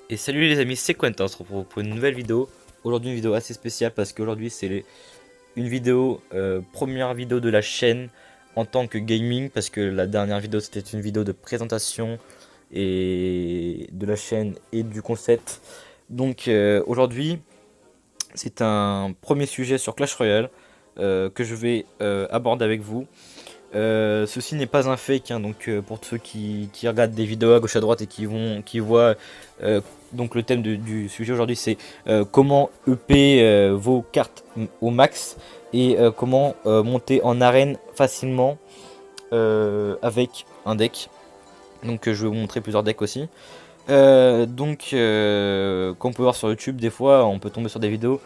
Et salut les amis, c'est Quentin, on se retrouve pour une nouvelle vidéo. Aujourd'hui une vidéo assez spéciale parce qu'aujourd'hui une vidéo, première vidéo de la chaîne en tant que gaming. Parce que la dernière vidéo c'était une vidéo de présentation et de la chaîne et du concept. Donc aujourd'hui c'est un premier sujet sur Clash Royale que je vais aborder avec vous. Ceci n'est pas un fake, hein, donc pour ceux qui regardent des vidéos à gauche à droite et qui voient donc le thème du sujet aujourd'hui, c'est comment EP vos cartes au max et comment monter en arène facilement avec un deck. Donc je vais vous montrer plusieurs decks aussi. Comme on peut voir sur YouTube, des fois on peut tomber sur des vidéos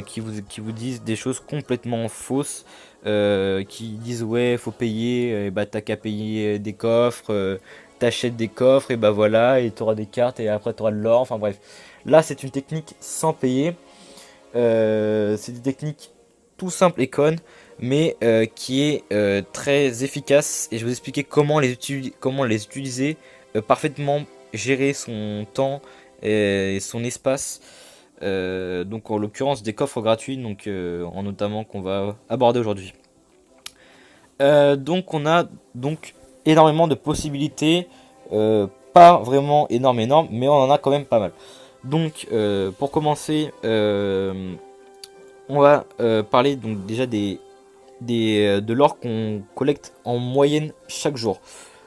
qui vous disent des choses complètement fausses, qui disent ouais faut payer, et bah t'as qu'à payer des coffres, t'achètes des coffres et bah voilà, et t'auras des cartes et après t'auras de l'or, enfin bref. Là c'est une technique sans payer, c'est des techniques tout simples et connes, mais qui est très efficace, et je vais vous expliquer comment les utiliser parfaitement, gérer son temps et son espace. Donc en l'occurrence des coffres gratuits, donc en notamment qu'on va aborder aujourd'hui. Donc on a donc énormément de possibilités, pas vraiment énorme, mais on en a quand même pas mal. Donc pour commencer, on va parler donc déjà de l'or qu'on collecte en moyenne chaque jour.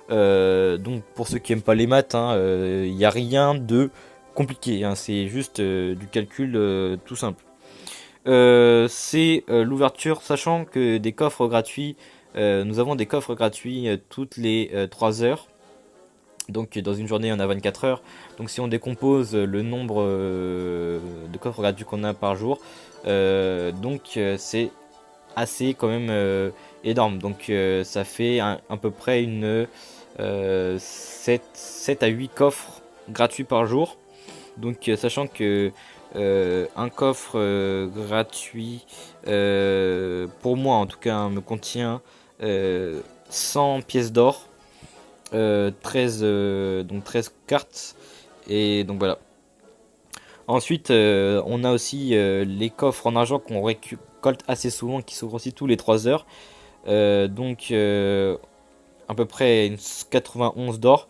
Donc pour ceux qui aiment pas les maths, il n'y a rien de compliqué, hein, c'est juste du calcul tout simple. C'est l'ouverture, sachant que des coffres gratuits, nous avons des coffres gratuits toutes les 3 heures. Donc dans une journée on a 24 heures. Donc si on décompose le nombre de coffres gratuits qu'on a par jour, c'est assez quand même énorme. Donc ça fait à peu près une 7 à 8 coffres gratuits par jour. Donc sachant que un coffre gratuit, pour moi en tout cas, hein, me contient 100 pièces d'or, 13, donc 13 cartes, et donc voilà. Ensuite on a aussi les coffres en argent qu'on récolte assez souvent, qui s'ouvrent aussi tous les 3 heures. À peu près une 91 d'or.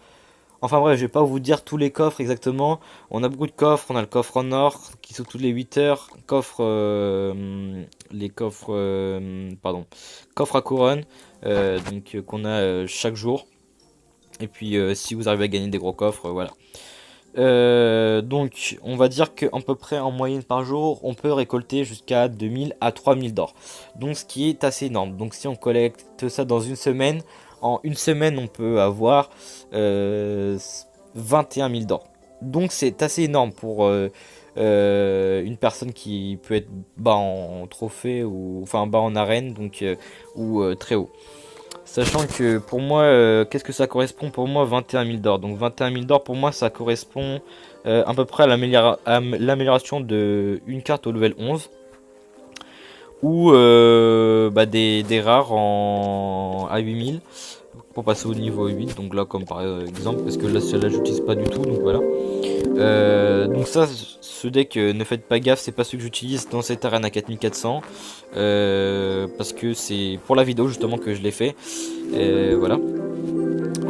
Enfin bref, je vais pas vous dire tous les coffres exactement. On a beaucoup de coffres. On a le coffre en or qui sont toutes les 8 heures. Les coffres, coffres à couronne, qu'on a chaque jour. Et puis si vous arrivez à gagner des gros coffres, voilà. Donc on va dire qu'à peu près en moyenne par jour, on peut récolter jusqu'à 2000 à 3000 d'or. Donc ce qui est assez énorme. Donc si on collecte ça dans une semaine, en une semaine on peut avoir 21 000 d'or. Donc c'est assez énorme pour une personne qui peut être bas en trophée, ou enfin bas en arène, donc ou très haut. Sachant que pour moi, qu'est-ce que ça correspond pour moi, 21 000 d'or. Donc 21 000 d'or pour moi ça correspond à peu près à l'amélioration de une carte au level 11. Ou des rares à 8000 pour passer au niveau 8. Donc là comme par exemple, parce que là celle-là j'utilise pas du tout, donc voilà. Donc ça, ce deck, ne faites pas gaffe, c'est pas ce que j'utilise dans cette arène à 4400, parce que c'est pour la vidéo justement que je l'ai fait. Voilà.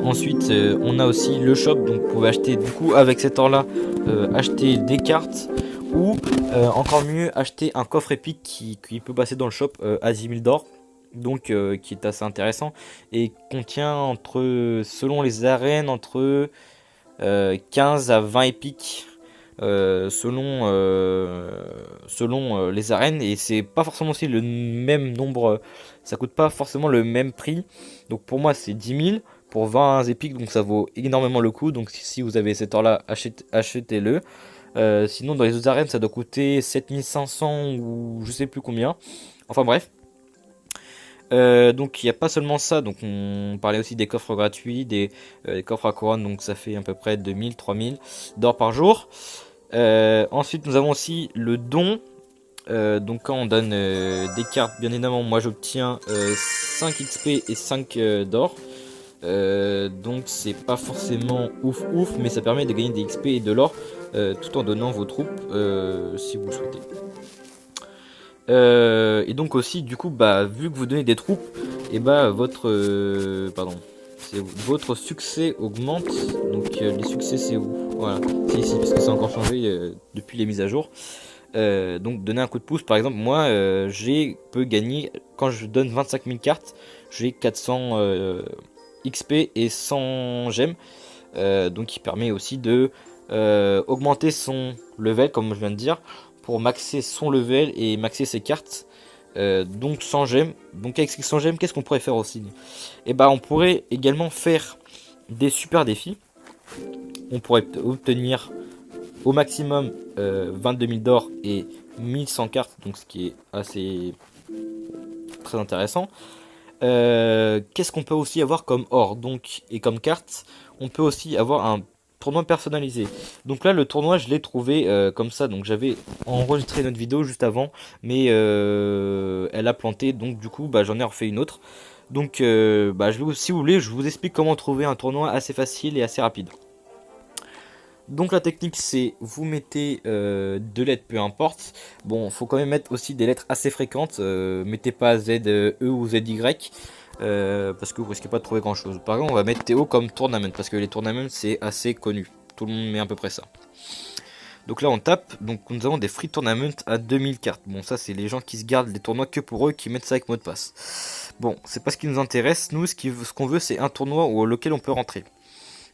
Ensuite on a aussi le shop, donc vous pouvez acheter du coup avec cet or là, acheter des cartes, ou encore mieux acheter un coffre épique qui peut passer dans le shop à 10 000 d'or. Donc qui est assez intéressant et contient selon les arènes, entre 15 à 20 épiques, selon les arènes, et c'est pas forcément aussi le même nombre, ça coûte pas forcément le même prix. Donc pour moi c'est 10 000 pour 20 épiques, donc ça vaut énormément le coup. Donc si vous avez cet or là, achetez-le. Sinon dans les autres arènes ça doit coûter 7500 ou je sais plus combien, enfin bref. Donc il n'y a pas seulement ça, donc on parlait aussi des coffres gratuits, des coffres à couronne, donc ça fait à peu près 2000, 3000 d'or par jour. Ensuite nous avons aussi le don. Donc quand on donne des cartes, bien évidemment moi j'obtiens 5 XP et 5 d'or. Donc c'est pas forcément ouf, mais ça permet de gagner des XP et de l'or tout en donnant vos troupes si vous le souhaitez. Et donc aussi du coup vu que vous donnez des troupes, et votre votre succès augmente. Donc les succès c'est où? Voilà, c'est ici parce que ça a encore changé depuis les mises à jour. Donc donner un coup de pouce, par exemple moi peux gagner quand je donne 25 000 cartes, j'ai 400 XP et 100 gemmes, donc qui permet aussi de augmenter son level comme je viens de dire, pour maxer son level et maxer ses cartes. Donc 100 gemmes. Donc avec ces 100 gemmes, qu'est-ce qu'on pourrait faire aussi? Et on pourrait également faire des super défis. On pourrait obtenir au maximum 22 000 d'or et 1100 cartes, donc ce qui est assez très intéressant. Qu'est-ce qu'on peut aussi avoir comme or donc, et comme carte? On peut aussi avoir un tournoi personnalisé. Donc là le tournoi je l'ai trouvé comme ça, donc j'avais enregistré notre vidéo juste avant, mais elle a planté, donc du coup j'en ai refait une autre. Donc si vous voulez je vous explique comment trouver un tournoi assez facile et assez rapide. Donc la technique c'est vous mettez deux lettres peu importe. Bon faut quand même mettre aussi des lettres assez fréquentes. Mettez pas Z, E ou ZY. Parce que vous risquez pas de trouver grand chose. Par exemple on va mettre Théo comme tournament. Parce que les tournaments c'est assez connu. Tout le monde met à peu près ça. Donc là on tape. Donc nous avons des free tournaments à 2000 cartes. Bon ça c'est les gens qui se gardent les tournois que pour eux. Qui mettent ça avec mot de passe. Bon c'est pas ce qui nous intéresse. Nous ce qu'on veut c'est un tournoi auquel on peut rentrer.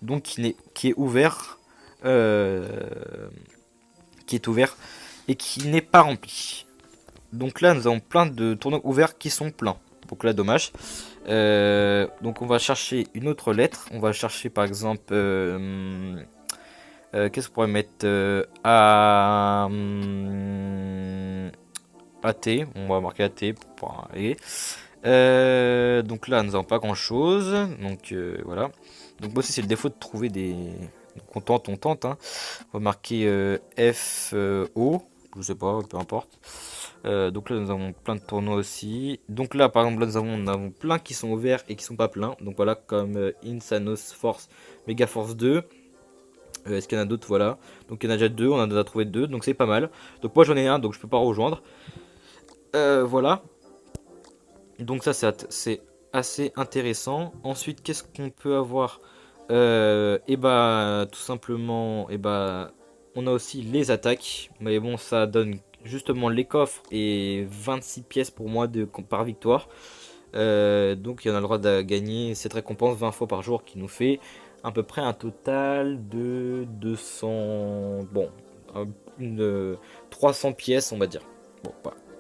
Donc qui est ouvert. Qui est ouvert et qui n'est pas rempli. Donc là nous avons plein de tournois ouverts qui sont pleins. Donc là dommage. Donc on va chercher une autre lettre. On va chercher par exemple qu'est-ce qu'on pourrait mettre AT. On va marquer AT pour aller. Donc là nous n'avons pas grand chose. Donc voilà. Donc moi aussi c'est le défaut de trouver des... Donc on tente, hein. On va marquer FO, je sais pas, peu importe. Donc là nous avons plein de tournois aussi. Donc là par exemple là nous avons plein qui sont ouverts et qui sont pas pleins. Donc voilà comme Insanos Force, Mega Force 2. Est-ce qu'il y en a d'autres? Voilà. Donc il y en a déjà deux, on en a déjà trouvé deux, donc c'est pas mal. Donc moi j'en ai un, donc je peux pas rejoindre. Voilà. Donc ça c'est assez intéressant. Ensuite qu'est-ce qu'on peut avoir? Tout simplement, on a aussi les attaques, mais bon, ça donne justement les coffres et 26 pièces pour moi par victoire. Donc, il y en a le droit de gagner cette récompense 20 fois par jour qui nous fait à peu près un total de 200, bon, 300 pièces, on va dire. Bon,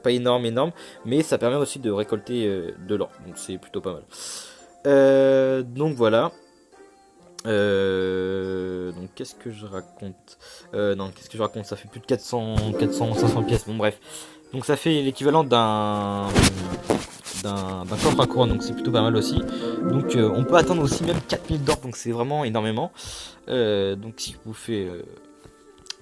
pas énorme, mais ça permet aussi de récolter de l'or, donc c'est plutôt pas mal. Donc voilà. Donc qu'est-ce que je raconte? Non, qu'est-ce que je raconte? Ça fait plus de 400, 500 pièces. Bon bref. Donc ça fait l'équivalent d'un coffre à couronne. Donc c'est plutôt pas mal aussi. Donc on peut atteindre aussi même 4000 d'or. Donc c'est vraiment énormément. Donc si vous faites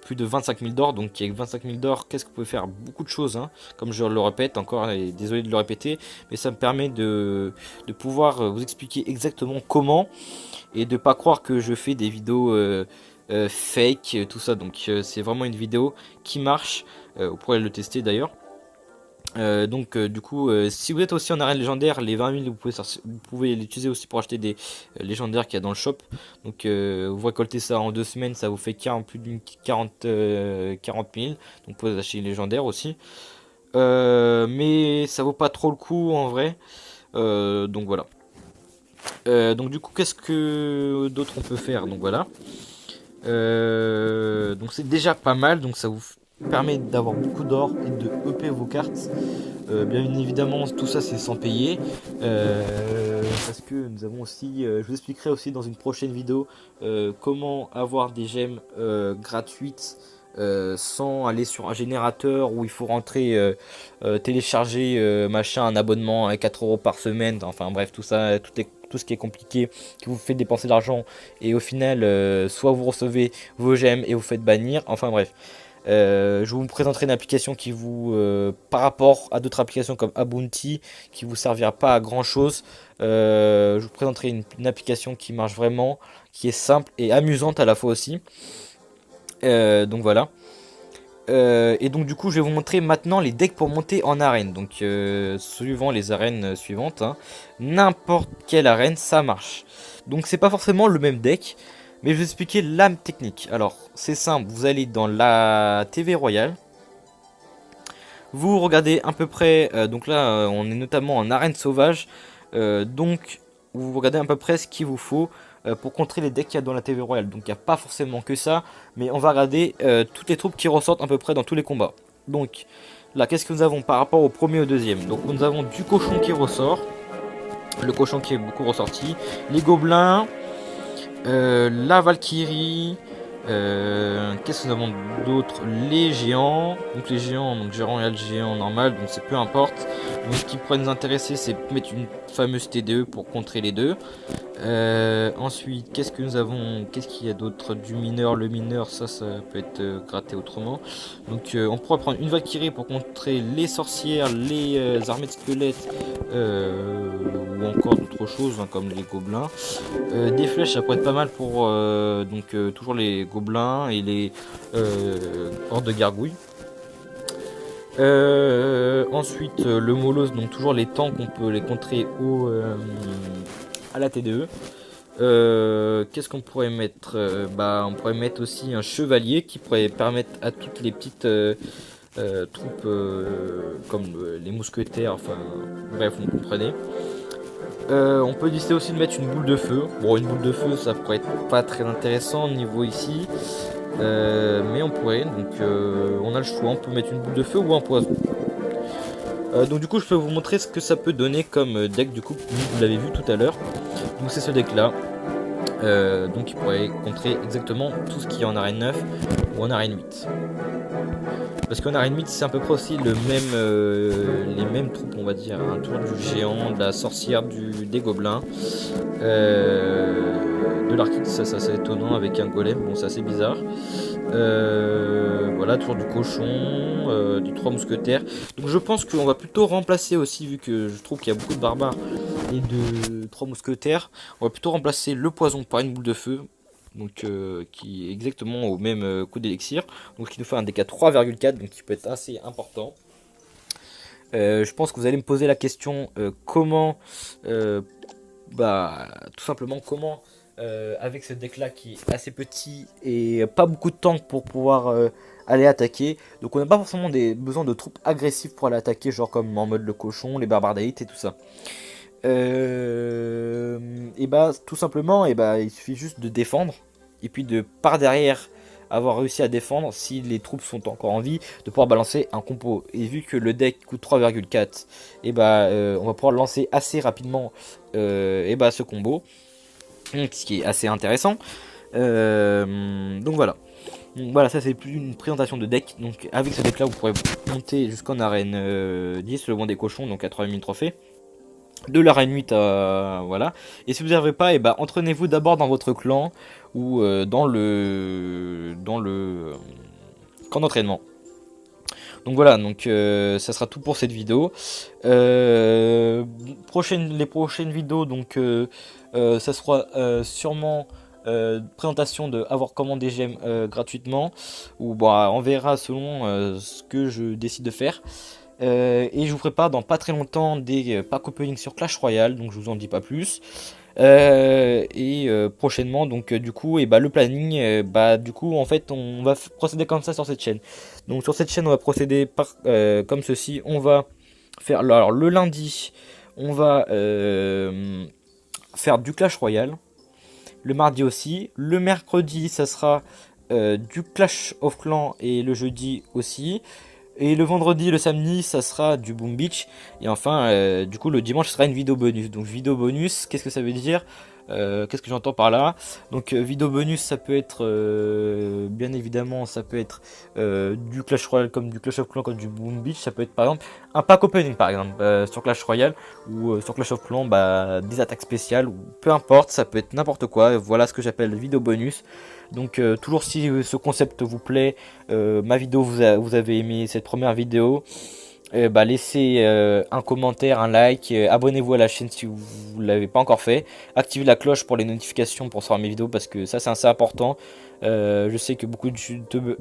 plus de 25 000 d'or, donc avec 25 000 d'or, qu'est-ce que vous pouvez faire? Beaucoup de choses, hein, comme je le répète encore, et désolé de le répéter, mais ça me permet de pouvoir vous expliquer exactement comment, et de pas croire que je fais des vidéos fake, tout ça. Donc c'est vraiment une vidéo qui marche, vous pourrez le tester d'ailleurs. Du coup, si vous êtes aussi en arène légendaire, les 20 000 vous pouvez l'utiliser aussi pour acheter des légendaires qu'il y a dans le shop. Donc vous récoltez ça en 2 semaines, ça vous fait plus d'une 40 000. Donc vous pouvez acheter les légendaires aussi. Mais ça vaut pas trop le coup en vrai. Donc voilà. Donc du coup qu'est-ce que d'autre on peut faire? Donc voilà. Donc c'est déjà pas mal, donc ça vous permet d'avoir beaucoup d'or et de EP vos cartes. Bien évidemment tout ça c'est sans payer, parce que nous avons aussi, je vous expliquerai aussi dans une prochaine vidéo comment avoir des gemmes gratuites sans aller sur un générateur où il faut rentrer, télécharger machin, un abonnement à 4 € par semaine, enfin bref tout ça, tout ce qui est compliqué, qui vous fait dépenser de l'argent, et au final soit vous recevez vos gemmes et vous faites bannir, enfin bref. Je vous présenterai une application qui vous, par rapport à d'autres applications comme Abounty, qui vous servira pas à grand chose. Je vous présenterai une application qui marche vraiment, qui est simple et amusante à la fois aussi. Donc voilà. Et donc du coup je vais vous montrer maintenant les decks pour monter en arène. Donc suivant les arènes suivantes, hein, n'importe quelle arène ça marche. Donc c'est pas forcément le même deck, mais je vais vous expliquer la technique. Alors c'est simple, vous allez dans la TV Royale. Vous regardez à peu près, donc là on est notamment en arène sauvage. Donc vous regardez à peu près ce qu'il vous faut pour contrer les decks qu'il y a dans la TV Royale. Donc il n'y a pas forcément que ça, mais on va regarder toutes les troupes qui ressortent à peu près dans tous les combats. Donc là, qu'est-ce que nous avons par rapport au premier et au deuxième? Donc nous avons du cochon qui ressort, le cochon qui est beaucoup ressorti, les gobelins, la Valkyrie, qu'est-ce que nous avons d'autre? Les géants, donc les géants, donc géant et le géant normal, donc c'est peu importe. Donc ce qui pourrait nous intéresser, c'est mettre une fameuse TDE pour contrer les deux. Ensuite, qu'est-ce que nous avons? Qu'est-ce qu'il y a d'autre? Du mineur, le mineur, ça peut être gratté autrement. Donc on pourrait prendre une Valkyrie pour contrer les sorcières, les armées de squelettes, ou encore d'autres choses, hein, comme les gobelins. Des flèches, ça pourrait être pas mal pour toujours les gobelins et les hordes de gargouilles. Ensuite, le molosse, donc toujours les tanks, on peut les contrer à la TDE. Qu'est-ce qu'on pourrait mettre? On pourrait mettre aussi un chevalier qui pourrait permettre à toutes les petites troupes comme les mousquetaires, enfin bref, vous comprenez. On peut décider aussi de mettre une boule de feu. Bon, une boule de feu, ça pourrait être pas très intéressant au niveau ici. Mais on pourrait, donc on a le choix, on peut mettre une boule de feu ou un poison. Donc du coup je peux vous montrer ce que ça peut donner comme deck, du coup vous l'avez vu tout à l'heure. Donc c'est ce deck là. Donc il pourrait contrer exactement tout ce qui est en arène 9 ou en arène 8. Parce qu'en arène 8 c'est à peu près aussi les mêmes troupes, on va dire. Un tour du géant, de la sorcière, des gobelins. De l'arcade, ça c'est assez étonnant avec un golem, bon c'est assez bizarre. Voilà, toujours du cochon, du 3 mousquetaires. Donc je pense qu'on va plutôt remplacer aussi, vu que je trouve qu'il y a beaucoup de barbares et de 3 mousquetaires, on va plutôt remplacer le poison par une boule de feu. Donc qui est exactement au même coup d'élixir. Donc ce qui nous fait un DK 3,4, donc qui peut être assez important. Je pense que vous allez me poser la question comment tout simplement comment avec ce deck là qui est assez petit et pas beaucoup de tanks pour pouvoir aller attaquer, donc on n'a pas forcément besoin de troupes agressives pour aller attaquer, genre comme en mode le cochon, les barbares d'élite et tout ça. Tout simplement il suffit juste de défendre et puis de par derrière avoir réussi à défendre, si les troupes sont encore en vie, de pouvoir balancer un compo. Et vu que le deck coûte 3,4, on va pouvoir lancer assez rapidement ce combo, ce qui est assez intéressant. Donc voilà. Donc voilà, ça c'est plus une présentation de deck. Donc avec ce deck là, vous pourrez monter jusqu'en arène 10, le bon des cochons, donc à 3000 trophées. De l'arène 8 à voilà. Et si vous n'arrivez pas, entraînez-vous d'abord dans votre clan ou dans le camp d'entraînement. Donc voilà, donc ça sera tout pour cette vidéo. Les prochaines vidéos, donc ça sera sûrement présentation de avoir commandé GEM gratuitement, ou on verra selon ce que je décide de faire. Et je vous prépare dans pas très longtemps des pack opening sur Clash Royale, donc je vous en dis pas plus. Prochainement, donc du coup, le planning, du coup, en fait, on va procéder comme ça sur cette chaîne. Donc sur cette chaîne, on va procéder comme ceci. On va faire, alors le lundi, on va faire du Clash Royale. Le mardi aussi. Le mercredi, ça sera du Clash of Clans et le jeudi aussi. Et le vendredi, le samedi, ça sera du Boom Beach. Et enfin, du coup, le dimanche, ce sera une vidéo bonus. Donc, vidéo bonus, qu'est-ce que ça veut dire? Qu'est-ce que j'entends par là? Donc, vidéo bonus, ça peut être, bien évidemment, ça peut être du Clash Royale comme du Clash of Clans comme du Boom Beach. Ça peut être, par exemple, un pack opening, par exemple, sur Clash Royale ou sur Clash of Clans, des attaques spéciales, ou peu importe, ça peut être n'importe quoi. Voilà ce que j'appelle vidéo bonus. Donc toujours si ce concept vous plaît, ma vidéo vous avez aimé cette première vidéo, laissez un commentaire, un like, abonnez-vous à la chaîne si vous ne l'avez pas encore fait, activez la cloche pour les notifications pour savoir mes vidéos parce que ça c'est assez important. Je sais que beaucoup de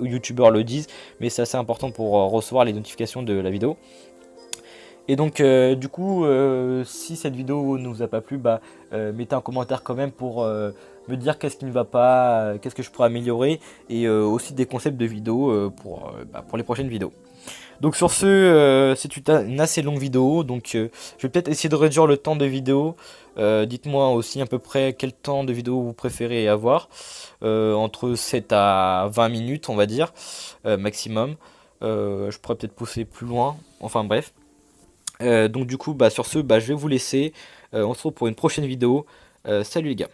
youtubeurs le disent, mais c'est assez important pour recevoir les notifications de la vidéo. Et donc du coup, si cette vidéo ne vous a pas plu, bah, mettez un commentaire quand même pour me dire qu'est-ce qui ne va pas, qu'est-ce que je pourrais améliorer, et aussi des concepts de vidéos pour les prochaines vidéos. Donc sur ce, c'est une assez longue vidéo, donc je vais peut-être essayer de réduire le temps de vidéo. Dites-moi aussi à peu près quel temps de vidéo vous préférez avoir, entre 7 à 20 minutes on va dire, maximum. Je pourrais peut-être pousser plus loin, enfin bref. Donc du coup, bah, sur ce, bah, je vais vous laisser. On se retrouve pour une prochaine vidéo. Salut les gars.